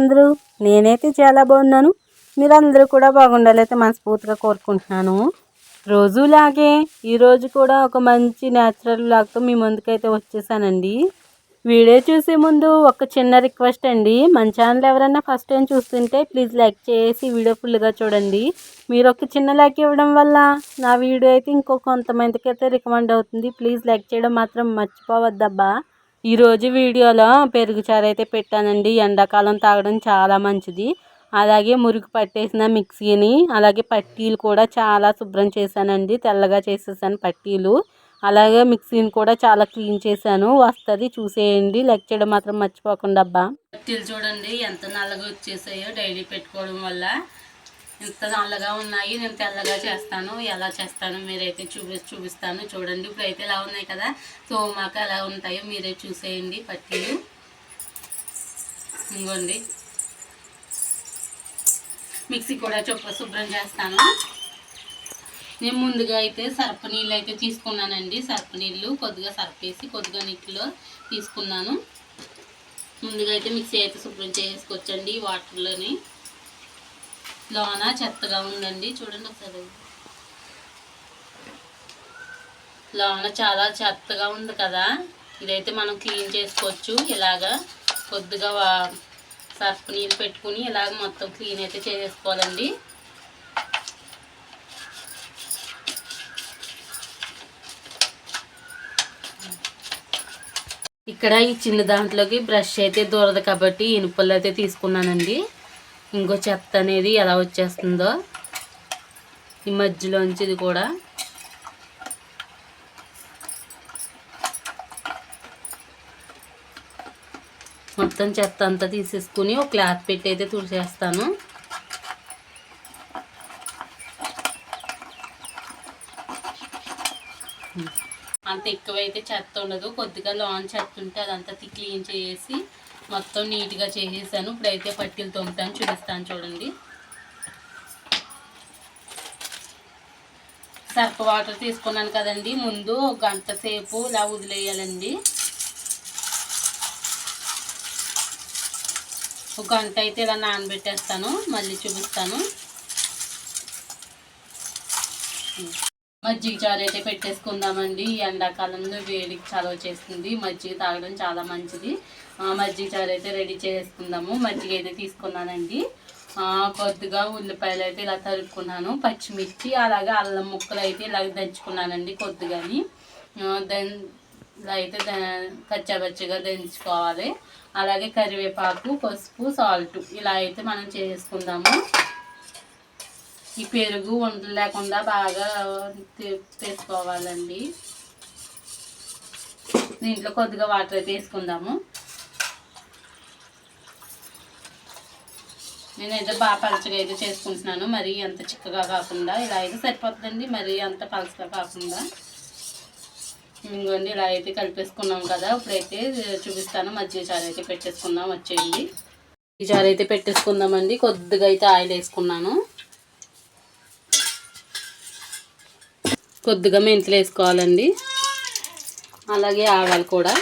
అందరూ నేనైతే చాలా బాగున్నాను. మీరందరూ కూడా బాగుండాలైతే మనస్ఫూర్తిగా కోరుకుంటున్నాను. రోజులాగే ఈరోజు కూడా ఒక మంచి న్యాచురల్ వ్లాగ్తో మీ ముందుకైతే వచ్చేసానండి. వీడియో చూసే ముందు ఒక చిన్న రిక్వెస్ట్ అండి, మన ఛానల్ ఎవరైనా ఫస్ట్ టైం చూస్తుంటే ప్లీజ్ లైక్ చేసి వీడియో ఫుల్గా చూడండి. మీరు ఒక చిన్న లైక్ ఇవ్వడం వల్ల నా వీడియో అయితే ఇంకో కొంతమందికి అయితే రికమెండ్ అవుతుంది. ప్లీజ్ లైక్ చేయడం మాత్రం మర్చిపోవద్దబ్బా. ఈరోజు వీడియోలో పెరుగు చారు అయితే పెట్టానండి. ఎండాకాలం తాగడం చాలా మంచిది. అలాగే మురికి పట్టేసిన మిక్సీని, అలాగే పట్టీలు కూడా చాలా శుభ్రం చేశానండి. తెల్లగా చేసేసాను పట్టీలు. అలాగే మిక్సీని కూడా చాలా క్లీన్ చేశాను. వస్తుంది చూసేయండి. లైక్ చేయడం మాత్రం మర్చిపోకుండా అబ్బా. పట్టీలు చూడండి ఎంత నల్లగా వచ్చేసాయో డైలీ పెట్టుకోవడం వల్ల. ఎంత నల్లగా ఉన్నాయి. నేను తెల్లగా చేస్తాను. ఎలా చేస్తాను మీరైతే చూపిస్తాను చూడండి. ఇప్పుడైతే ఎలా ఉన్నాయి కదా, తోమాక ఎలా ఉంటాయో మీరే చూసేయండి. పట్టీలు ఇంకోండి. మిక్సీ కూడా శుభ్రం చేస్తాను. నేను ముందుగా అయితే సర్ప నీళ్ళు అయితే తీసుకున్నానండి. సర్ప నీళ్ళు కొద్దిగా సర్పేసి కొద్దిగా నీటిలో తీసుకున్నాను. ముందుగా అయితే మిక్సీ అయితే శుభ్రం చేసుకొచ్చండి. వాటర్లోని లోన చెత్తగా ఉందండి. చూడండి ఒకసారి, లోన చాలా చెత్తగా ఉంది కదా. ఇదైతే మనం క్లీన్ చేసుకోవచ్చు. ఇలాగా కొద్దిగా సర్ఫ్ నీళ్ళు పెట్టుకుని ఇలాగ మొత్తం క్లీన్ అయితే చేసుకోవాలండి. ఇక్కడ ఈ చిన్న దాంట్లోకి బ్రష్ అయితే దూరదు కాబట్టి ఇనుపలు అయితే తీసుకున్నానండి. ఇంకో చెత్త అనేది ఎలా వచ్చేస్తుందో ఈ మధ్యలోంచి ఇది కూడా. మొత్తం చెత్త అంతా తీసేసుకుని ఒక క్లాత్ పెట్టి అయితే తుడిచేస్తాను. అంత ఎక్కువైతే చెత్త ఉండదు. కొద్దిగా లాన్ చెత్త ఉంటే అదంతా క్లీన్ చేసి మొత్తం నీట్గా చేసేసాను. ఇప్పుడైతే పట్టీలు తోముతాను, చూపిస్తాను చూడండి. సర్ఫ వాటర్ తీసుకున్నాను కదండి. ముందు ఒక గంట సేపు ఇలా వదిలేయాలండి. ఒక గంట అయితే ఇలా నానబెట్టేస్తాను. మళ్ళీ చూపిస్తాను. మజ్జిగ చారు అయితే పెట్టేసుకుందామండి. ఎండాకాలంలో వేడికి చలవ చేస్తుంది. మజ్జిగ తాగడం చాలా మంచిది. మజ్జిగ చారు అయితే రెడీ చేసుకుందాము. మజ్జిగ అయితే తీసుకున్నానండి. కొద్దిగా ఉల్లిపాయలు అయితే ఇలా తరుక్కున్నాను. పచ్చిమిర్చి అలాగే అల్లం ముక్కలు అయితే ఇలా దంచుకున్నానండి. కొద్దిగాని ఇలా అయితే కచ్చాపచ్చిగా దంచుకోవాలి. అలాగే కరివేపాకు, పసుపు, సాల్ట్ ఇలా అయితే మనం చేసుకుందాము. ఈ పెరుగు వంటలు లేకుండా బాగా తీసుకోవాలండి. దీంట్లో కొద్దిగా వాటర్ అయితే వేసుకుందాము. నేనైతే బాగా పలచగా అయితే చేసుకుంటున్నాను. మరి అంత చిక్కగా కాకుండా ఇలా అయితే సరిపోతుందండి. మరి అంత పలచగా కాకుండా. ఇంకోండి ఇలా అయితే కలిపేసుకున్నాం కదా. ఇప్పుడైతే చూపిస్తాను. మజ్జిగ చారు అయితే పెట్టేసుకుందాం. వచ్చేయండి. ఈ చారు అయితే పెట్టేసుకుందామండి. కొద్దిగా అయితే ఆయిల్ వేసుకున్నాను. కొద్దిగా మెంతులు వేసుకోవాలండి. అలాగే ఆవాలు కూడా.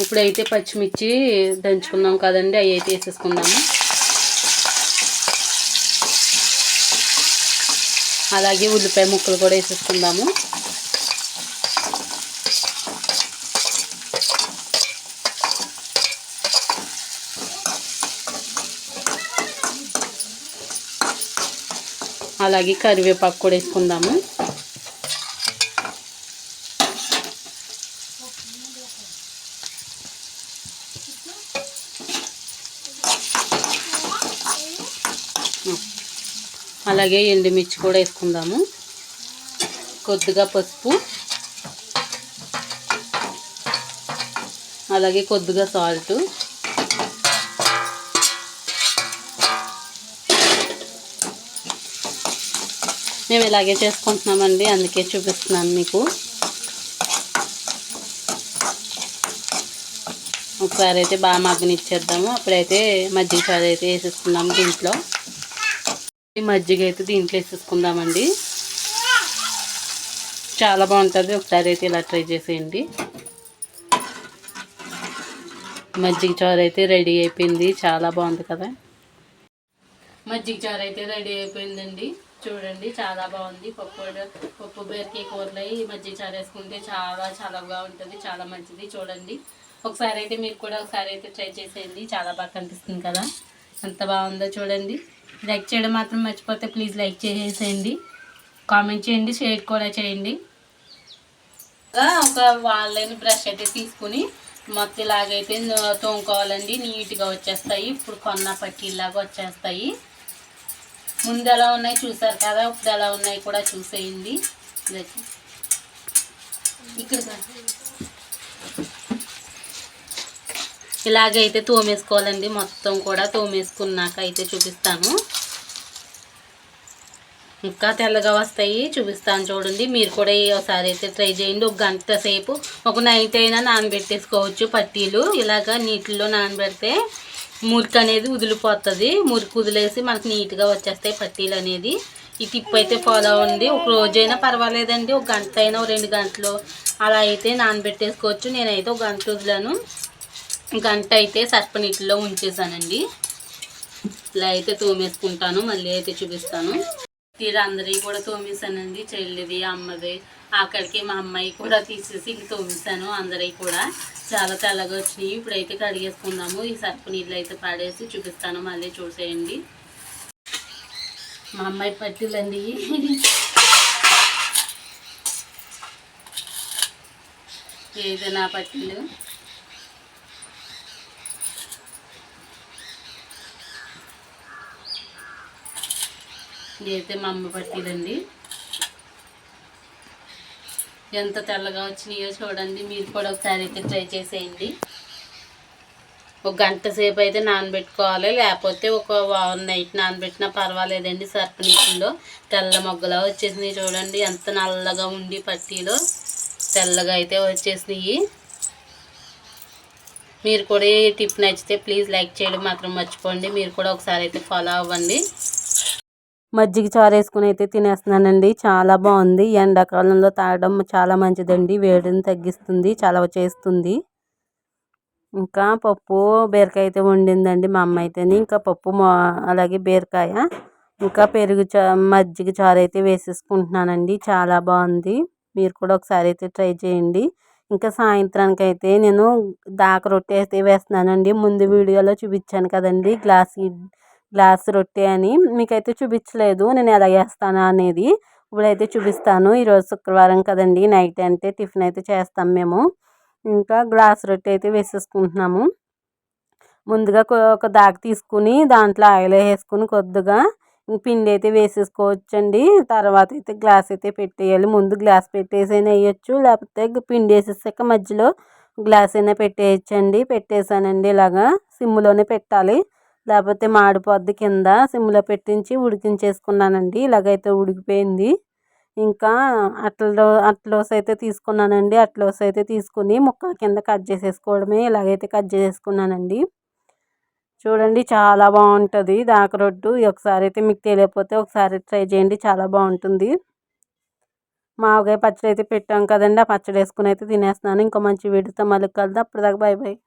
ఇప్పుడైతే పచ్చిమిర్చి దంచుకున్నాం కదండి, అవి అయితే వేసేసుకుందాము. అలాగే ఉల్లిపాయ ముక్కలు కూడా వేసేసుకుందాము. అలాగే కరివేపాకు కూడా వేసుకుందాము. అలాగే ఎండుమిర్చి కూడా వేసుకుందాము. కొద్దిగా పసుపు, అలాగే కొద్దిగా సాల్ట్, మేము ఇలాగే చేసుకుంటున్నామండి, అందుకే చూపిస్తున్నాను మీకు. ఒకసారి అయితే బాగా మగ్గనిచ్చేద్దాము. అప్పుడైతే మజ్జిగ చారు అయితే వేసేసుకుందాము. దీంట్లో ఈ మజ్జిగ అయితే దీంట్లో వేసేసుకుందామండి. చాలా బాగుంటుంది. ఒకసారి అయితే ఇలా ట్రై చేసేయండి. మజ్జిగ చారు అయితే రెడీ అయిపోయింది. చాలా బాగుంది కదా. మజ్జిగ చారు అయితే రెడీ అయిపోయిందండి. చూడండి చాలా బాగుంది. పప్పు బీరకాయ కూరలో ఈ మజ్జిగ చారు వేసుకుంటే చాలా చలవగా ఉంటుంది. చాలా మంచిది. చూడండి ఒకసారి అయితే మీరు కూడా ఒకసారి అయితే ట్రై చేసేయండి. చాలా బాగా కనిపిస్తుంది కదా. ఎంత బాగుందో చూడండి. లైక్ చేయడం మాత్రం మర్చిపోతే ప్లీజ్ లైక్ చేసేయండి. కామెంట్ చేయండి. షేర్ కూడా చేయండి. ఒక వాళ్ళని బ్రష్ అయితే తీసుకుని మొత్తం ఇలాగైతే తోముకోవాలండి. నీట్గా వచ్చేస్తాయి. ఇప్పుడు కొన్న పట్టీలాగా వచ్చేస్తాయి. ముందు ఎలా ఉన్నాయి చూసారు కదా. ఇప్పుడు ఎలా ఉన్నాయి కూడా చూసేయండి. ఇక్కడ ఇలాగైతే తోమేసుకోవాలండి. మొత్తం కూడా తోమేసుకున్నాక అయితే చూపిస్తాను. ఇంకా తెల్లగా వస్తాయి. చూపిస్తాను చూడండి. మీరు కూడా ఒకసారి అయితే ట్రై చేయండి. ఒక గంట సేపు ఒక నైట్ అయినా నానబెట్టేసుకోవచ్చు పట్టీలు. ఇలాగా నీటిలో నానబెడితే మురికి అనేది వదిలిపోతుంది. మురికి వదిలేసి మనకు నీట్గా వచ్చేస్తాయి పట్టీలు అనేది. ఈ టిప్ అయితే ఫాలో అవ్వండి. ఒక రోజైనా పర్వాలేదండి. ఒక గంట అయినా 2 గంటలు అలా అయితే నానబెట్టేసుకోవచ్చు. నేనైతే ఒక గంట వదిలాను. గంట అయితే సర్ప నీటిలో ఉంచేసానండి. ఇలా అయితే తోమేసుకుంటాను. మళ్ళీ అయితే చూపిస్తాను. అందరివి కూడా తోమేసానండి. చెల్లిది, అమ్మది, ఆఖరికి మా అమ్మాయి కూడా తీసేసి ఇంక తోమేసాను. అందరివి కూడా చాలా తెల్లగా వచ్చినాయి. ఇప్పుడైతే కడిగేసుకుందాము. ఈ సర్పు నీళ్ళు అయితే పడేసి చూపిస్తాను. మళ్ళీ చూసేయండి. మా అమ్మాయి పట్టిలండి. ఏదైనా పట్టిలు ఇదైతే మా అమ్మ పట్టిదండి. ఎంత తెల్లగా వచ్చినాయో చూడండి. మీరు కూడా ఒకసారి అయితే ట్రై చేసేయండి. ఒక గంట సేపు అయితే నానబెట్టుకోవాలి. లేకపోతే ఒక నైట్ నానబెట్టినా పర్వాలేదండి. సర్ప నీటిలో తెల్ల మొగ్గలా వచ్చేసినాయి. చూడండి ఎంత నల్లగా ఉండి పట్టీలో తెల్లగా అయితే వచ్చేసినాయి. మీరు కూడా ఈ టిప్ నచ్చితే ప్లీజ్ లైక్ చేయడం మాత్రం మర్చిపోండి. మీరు కూడా ఒకసారి అయితే ఫాలో అవ్వండి. మజ్జిగ చారు వేసుకుని అయితే తినేస్తున్నానండి. చాలా బాగుంది. ఎండాకాలంలో తాగడం చాలా మంచిదండి. వేడిని తగ్గిస్తుంది. చలవ చేస్తుంది. ఇంకా పప్పు బీరకాయ అయితే వండిందండి మా అమ్మ అయితేని. ఇంకా పప్పు అలాగే బీరకాయ ఇంకా పెరుగు మజ్జిగ చారు అయితే వేసేసుకుంటున్నానండి. చాలా బాగుంది. మీరు కూడా ఒకసారి అయితే ట్రై చేయండి. ఇంకా సాయంత్రానికి అయితే నేను దాక రొట్టె అయితే వేస్తున్నానండి. ముందు వీడియోలో చూపించాను కదండి గ్లాస్ రొట్టె అని. మీకైతే చూపించలేదు నేను ఎలా వేస్తాను అనేది. ఇప్పుడైతే చూపిస్తాను. ఈరోజు శుక్రవారం కదండి. నైట్ అంటే టిఫిన్ అయితే చేస్తాం మేము. ఇంకా గ్లాస్ రొట్టె అయితే వేసేసుకుంటున్నాము. ముందుగా ఒక దాక తీసుకుని దాంట్లో ఆయిల్ వేసుకుని కొద్దిగా పిండి అయితే వేసేసుకోవచ్చండి. తర్వాత అయితే గ్లాస్ అయితే పెట్టేయాలి. ముందు గ్లాస్ పెట్టేసైనా వేయచ్చు. లేకపోతే పిండి వేసేసాక మధ్యలో గ్లాస్ అయినా పెట్టేయచ్చండి. పెట్టేసానండి. ఇలాగా సిమ్లోనే పెట్టాలి. లేకపోతే మాడిపోద్ది కింద. సిమ్లో పెట్టించి ఉడికించేసుకున్నానండి. ఇలాగైతే ఉడికిపోయింది. ఇంకా అట్లోస్ అయితే తీసుకున్నానండి. అట్లోస్ అయితే తీసుకుని ముక్కల కింద కట్ చేసేసుకోవడమే. ఇలాగైతే కట్ చేసేసుకున్నానండి. చూడండి చాలా బాగుంటుంది దాక రొట్టు. ఒకసారి అయితే మీకు తెలియకపోతే ఒకసారి ట్రై చేయండి. చాలా బాగుంటుంది. మామిడికాయ పచ్చడి అయితే పెట్టాం కదండి. ఆ పచ్చడి వేసుకుని అయితే తినేస్తున్నాను. ఇంకో మంచి వీడియోతో మళ్ళీ కలుద్దాం. అప్పటిదాకా బాయ్ బాయ్.